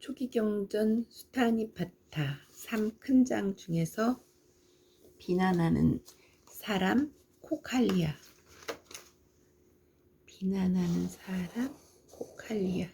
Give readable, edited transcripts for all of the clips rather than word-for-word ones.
초기경전 수타니파타 3큰장 중에서 비난하는 사람 코칼리아. 비난하는 사람 코칼리아.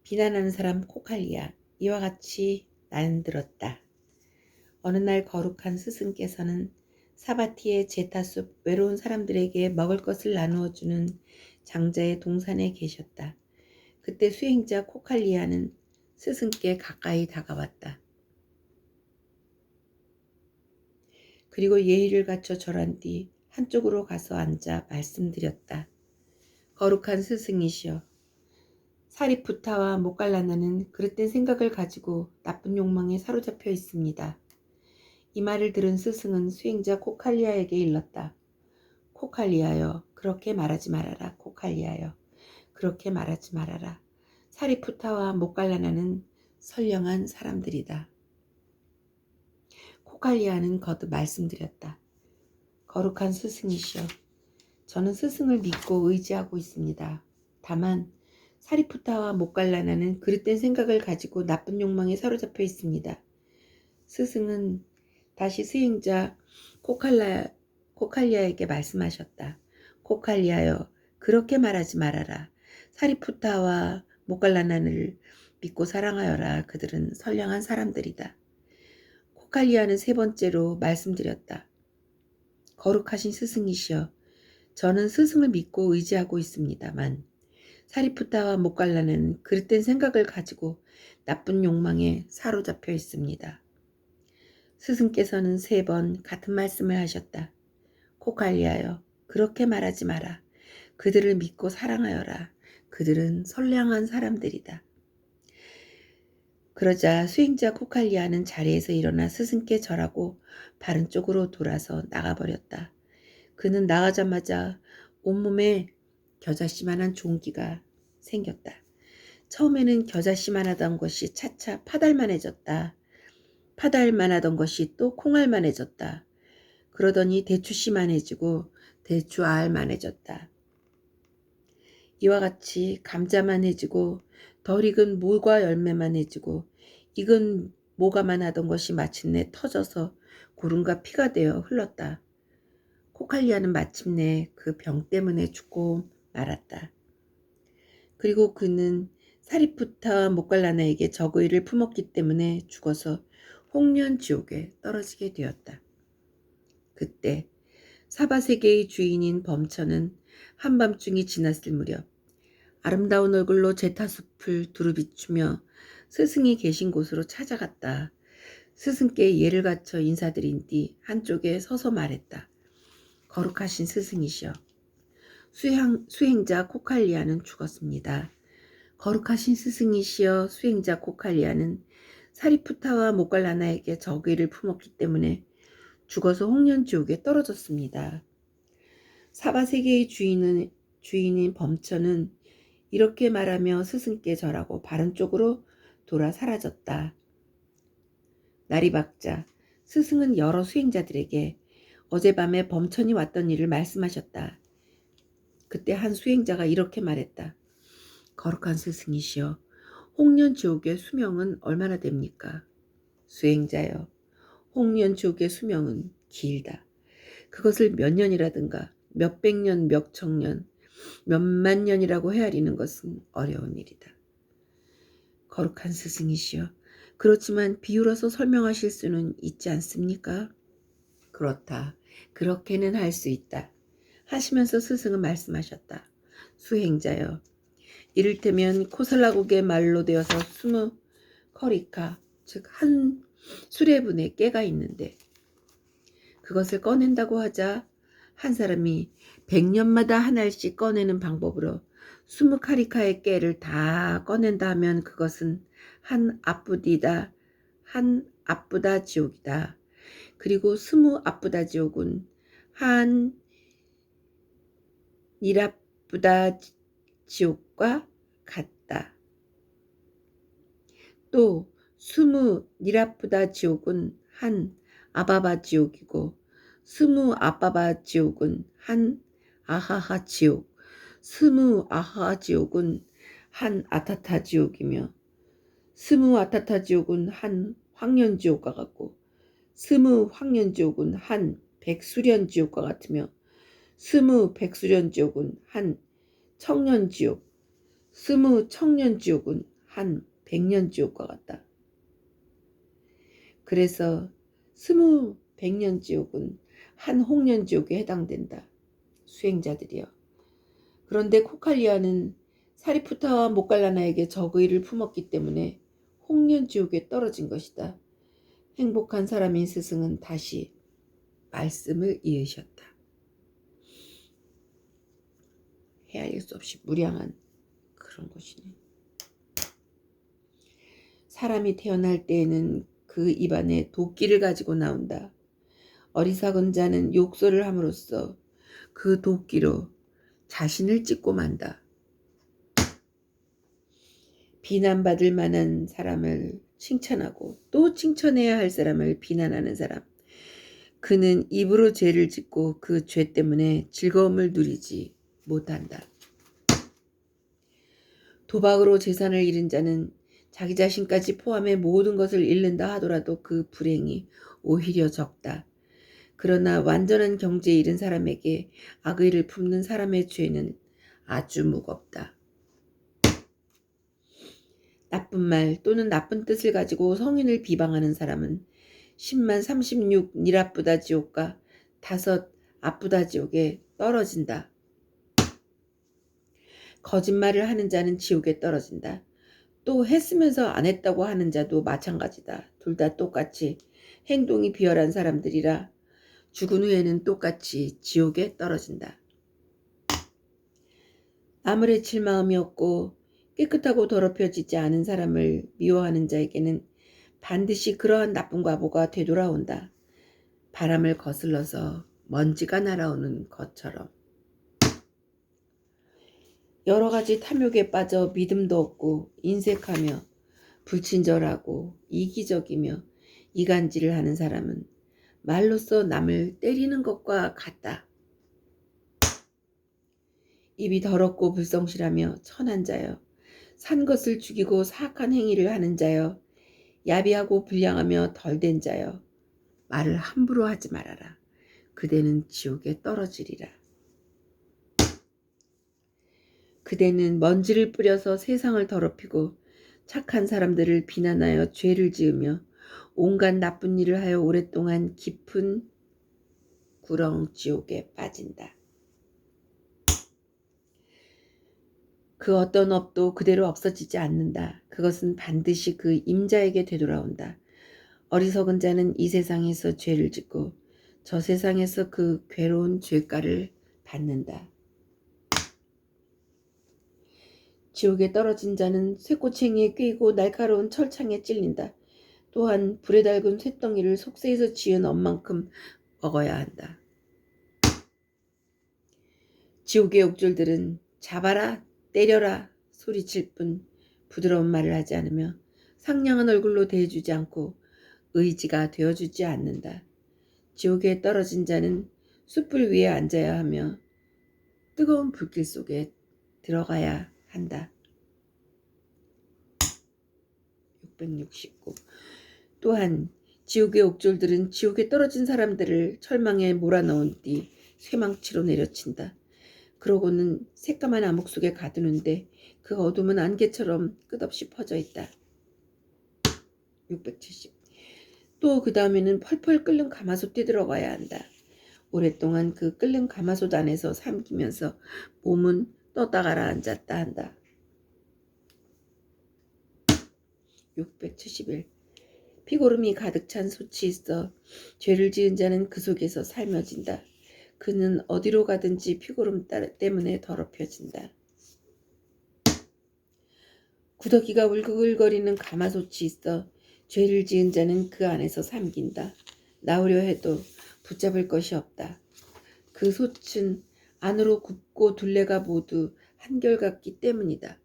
비난하는 사람 코칼리아. 이와 같이 나는 들었다. 어느 날 거룩한 스승께서는 사바티의 제타숲 외로운 사람들에게 먹을 것을 나누어 주는 장자의 동산에 계셨다. 그때 수행자 코칼리아는 스승께 가까이 다가왔다. 그리고 예의를 갖춰 절한 뒤 한쪽으로 가서 앉아 말씀드렸다. 거룩한 스승이시여, 사리푸타와 모칼라나는 그릇된 생각을 가지고 나쁜 욕망에 사로잡혀 있습니다. 이 말을 들은 스승은 수행자 코칼리아에게 일렀다. 코칼리아여, 그렇게 말하지 말아라. 코칼리아여, 그렇게 말하지 말아라. 사리푸타와 모칼라나는 선량한 사람들이다. 코칼리아는 거듭 말씀드렸다. 거룩한 스승이시여, 저는 스승을 믿고 의지하고 있습니다. 다만 사리푸타와 모칼라나는 그릇된 생각을 가지고 나쁜 욕망에 사로잡혀 있습니다. 스승은 다시 수행자 코칼리아에게 말씀하셨다. 코칼리아여, 그렇게 말하지 말아라. 사리푸타와 모칼라나를 믿고 사랑하여라. 그들은 선량한 사람들이다. 코칼리아는 세 번째로 말씀드렸다. 거룩하신 스승이시여, 저는 스승을 믿고 의지하고 있습니다만 사리푸타와 모칼라는 그릇된 생각을 가지고 나쁜 욕망에 사로잡혀 있습니다. 스승께서는 3번 같은 말씀을 하셨다. 코칼리아여, 그렇게 말하지 마라. 그들을 믿고 사랑하여라. 그들은 선량한 사람들이다. 그러자 수행자 코칼리아는 자리에서 일어나 스승께 절하고 바른 쪽으로 돌아서 나가버렸다. 그는 나가자마자 온몸에 겨자씨만한 종기가 생겼다. 처음에는 겨자씨만하던 것이 차차 파달만해졌다. 파달만하던 것이 또 콩알만해졌다. 그러더니 대추씨만해지고 대추알만해졌다. 이와 같이 감자만해지고 덜 익은 모과 열매만해지고 익은 모가만 하던 것이 마침내 터져서 고름과 피가 되어 흘렀다. 코칼리아는 마침내 그 병 때문에 죽고 말았다. 그리고 그는 사리푸타 모칼라나에게 적의를 품었기 때문에 죽어서 홍련 지옥에 떨어지게 되었다. 그때 사바세계의 주인인 범처는 한밤중이 지났을 무렵 아름다운 얼굴로 제타숲을 두루비추며 스승이 계신 곳으로 찾아갔다. 스승께 예를 갖춰 인사드린 뒤 한쪽에 서서 말했다. 거룩하신 스승이시여, 수행자 코칼리아는 죽었습니다. 거룩하신 스승이시여, 수행자 코칼리아는 사리푸타와 모칼라나에게 적의를 품었기 때문에 죽어서 홍련지옥에 떨어졌습니다. 사바세계의 주인인 범처는 이렇게 말하며 스승께 절하고 바른 쪽으로 돌아 사라졌다. 날이 밝자 스승은 여러 수행자들에게 어젯밤에 범천이 왔던 일을 말씀하셨다. 그때 한 수행자가 이렇게 말했다. 거룩한 스승이시여, 홍련지옥의 수명은 얼마나 됩니까? 수행자여, 홍련지옥의 수명은 길다. 그것을 몇 년이라든가 몇백 년, 몇 천년, 몇만 년이라고 헤아리는 것은 어려운 일이다. 거룩한 스승이시여, 그렇지만 비유로서 설명하실 수는 있지 않습니까? 그렇다. 그렇게는 할 수 있다. 하시면서 스승은 말씀하셨다. 수행자여, 이를테면 코살라국의 말로 되어서 20커리카, 즉 한 수레분의 깨가 있는데 그것을 꺼낸다고 하자 한 사람이 100년마다 한 알씩 꺼내는 방법으로 20카리카의 깨를 다 꺼낸다 하면 그것은 한 아쁘다 지옥이다. 그리고 20 아쁘다 지옥은 한 니라쁘다 지옥과 같다. 또 20 니라쁘다 지옥은 한 아바바 지옥이고 20 아바바 지옥은 한 아하하 지옥, 20 아하하 지옥은 한 아타타 지옥이며 스무 아타타 지옥은 한 황년 지옥과 같고 스무 황년 지옥은 한 백수련 지옥과 같으며 스무 백수련 지옥은 한 청년 지옥, 스무 청년 지옥은 한 백년 지옥과 같다. 그래서 스무 백년 지옥은 한 홍년 지옥에 해당된다. 수행자들이여. 그런데 코칼리아는 사리푸타와 모칼라나에게 적의를 품었기 때문에 홍년 지옥에 떨어진 것이다. 행복한 사람인 스승은 다시 말씀을 이으셨다. 헤아릴 수 없이 무량한 그런 것이네. 사람이 태어날 때에는 그 입안에 도끼를 가지고 나온다. 어리석은 자는 욕설을 함으로써 그 도끼로 자신을 찢고 만다. 비난받을 만한 사람을 칭찬하고 또 칭찬해야 할 사람을 비난하는 사람. 그는 입으로 죄를 짓고 그 죄 때문에 즐거움을 누리지 못한다. 도박으로 재산을 잃은 자는 자기 자신까지 포함해 모든 것을 잃는다 하더라도 그 불행이 오히려 적다. 그러나 완전한 경지에 이른 사람에게 악의를 품는 사람의 죄는 아주 무겁다. 나쁜 말 또는 나쁜 뜻을 가지고 성인을 비방하는 사람은 10만 36 니라쁘다 지옥과 5 아쁘다 지옥에 떨어진다. 거짓말을 하는 자는 지옥에 떨어진다. 또 했으면서 안 했다고 하는 자도 마찬가지다. 둘 다 똑같이 행동이 비열한 사람들이라 죽은 후에는 똑같이 지옥에 떨어진다. 남을 해칠 마음이 없고 깨끗하고 더럽혀지지 않은 사람을 미워하는 자에게는 반드시 그러한 나쁜 과보가 되돌아온다. 바람을 거슬러서 먼지가 날아오는 것처럼. 여러 가지 탐욕에 빠져 믿음도 없고 인색하며 불친절하고 이기적이며 이간질을 하는 사람은 말로써 남을 때리는 것과 같다. 입이 더럽고 불성실하며 천한 자여, 산 것을 죽이고 사악한 행위를 하는 자여, 야비하고 불량하며 덜된 자여, 말을 함부로 하지 말아라. 그대는 지옥에 떨어지리라. 그대는 먼지를 뿌려서 세상을 더럽히고 착한 사람들을 비난하여 죄를 지으며 온갖 나쁜 일을 하여 오랫동안 깊은 구렁 지옥에 빠진다. 그 어떤 업도 그대로 없어지지 않는다. 그것은 반드시 그 임자에게 되돌아온다. 어리석은 자는 이 세상에서 죄를 짓고 저 세상에서 그 괴로운 죄가를 받는다. 지옥에 떨어진 자는 쇠꼬챙이에 꿰이고 날카로운 철창에 찔린다. 또한 불에 달군 쇳덩이를 속세에서 지은 엄만큼 먹어야 한다. 지옥의 옥졸들은 잡아라, 때려라 소리칠 뿐 부드러운 말을 하지 않으며 상냥한 얼굴로 대해주지 않고 의지가 되어주지 않는다. 지옥에 떨어진 자는 숯불 위에 앉아야 하며 뜨거운 불길 속에 들어가야 한다. 669. 또한 지옥의 옥졸들은 지옥에 떨어진 사람들을 철망에 몰아넣은 뒤 쇠망치로 내려친다. 그러고는 새까만 암흑 속에 가두는데 그 어둠은 안개처럼 끝없이 퍼져 있다. 670. 또 그 다음에는 펄펄 끓는 가마솥에 들어가야 한다. 오랫동안 그 끓는 가마솥 안에서 삼키면서 몸은 떴다 가라앉았다 한다. 671. 피고름이 가득 찬 솥이 있어 죄를 지은 자는 그 속에서 삶아진다. 그는 어디로 가든지 피고름 때문에 더럽혀진다. 구더기가 울글거리는 가마솥이 있어 죄를 지은 자는 그 안에서 삼긴다. 나오려 해도 붙잡을 것이 없다. 그 솥은 안으로 굽고 둘레가 모두 한결같기 때문이다.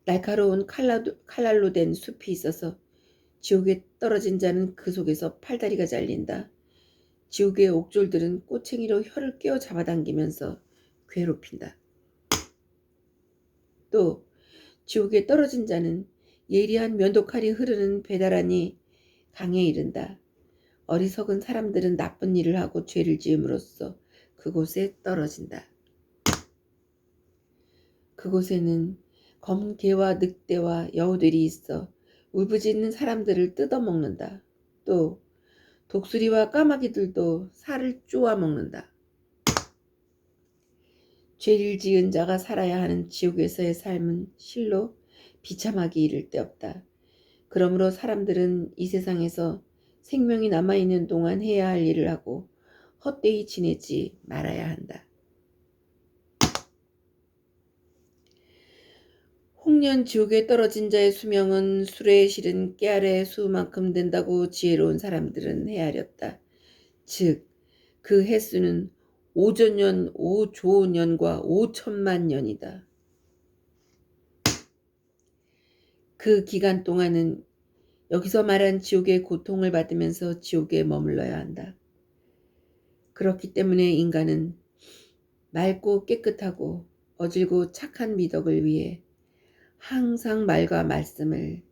날카로운 칼날로 된 숲이 있어서 지옥에 떨어진 자는 그 속에서 팔다리가 잘린다. 지옥의 옥졸들은 꼬챙이로 혀를 꿰어 잡아당기면서 괴롭힌다. 또 지옥에 떨어진 자는 예리한 면도칼이 흐르는 배달하니 강에 이른다. 어리석은 사람들은 나쁜 일을 하고 죄를 지음으로써 그곳에 떨어진다. 그곳에는 검은 개와 늑대와 여우들이 있어 울부짖는 사람들을 뜯어먹는다. 또 독수리와 까마귀들도 살을 쪼아 먹는다. 죄를 지은 자가 살아야 하는 지옥에서의 삶은 실로 비참하기 이를 데 없다. 그러므로 사람들은 이 세상에서 생명이 남아있는 동안 해야 할 일을 하고 헛되이 지내지 말아야 한다. 홍련 지옥에 떨어진 자의 수명은 수레에 실은 깨알의 수만큼 된다고 지혜로운 사람들은 헤아렸다. 즉, 그 횟수는 5조년, 5조년과 5천만 년이다. 그 기간 동안은 여기서 말한 지옥의 고통을 받으면서 지옥에 머물러야 한다. 그렇기 때문에 인간은 맑고 깨끗하고 어질고 착한 미덕을 위해 항상 말과 말씀을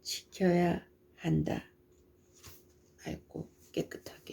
지켜야 한다. 맑고 깨끗하게.